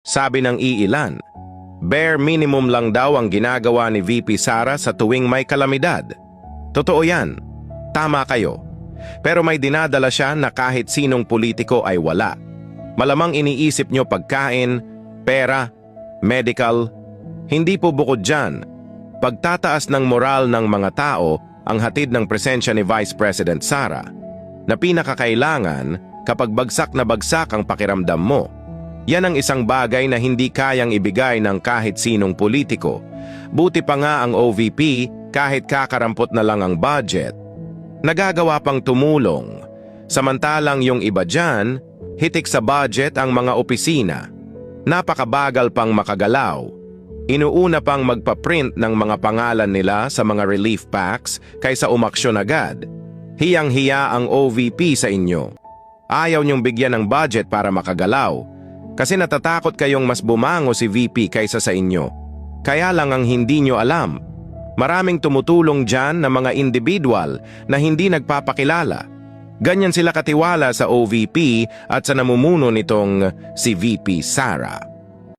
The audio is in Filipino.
Sabi ng iilan, bare minimum lang daw ang ginagawa ni VP Sara sa tuwing may kalamidad. Totoo yan. Tama kayo. Pero may dinadala siya na kahit sinong politiko ay wala. Malamang iniisip nyo pagkain, pera, medical. Hindi po bukod dyan. Pagtataas ng moral ng mga tao ang hatid ng presensya ni Vice President Sara na pinakakailangan kapag bagsak na bagsak ang pakiramdam mo. Yan ang isang bagay na hindi kayang ibigay ng kahit sinong politiko. Buti pa nga ang OVP kahit kakarampot na lang ang budget. Nagagawa pang tumulong. Samantalang yung iba dyan, hitik sa budget ang mga opisina. Napakabagal pang makagalaw. Inuuna pang magpa-print ng mga pangalan nila sa mga relief packs kaysa umaksyon agad. Hiyang-hiya ang OVP sa inyo. Ayaw niyong bigyan ng budget para makagalaw. Kasi natatakot kayong mas bumango si VP kaysa sa inyo. Kaya lang ang hindi nyo alam. Maraming tumutulong dyan na mga individual na hindi nagpapakilala. Ganyan sila katiwala sa OVP at sa namumuno nitong si VP Sara.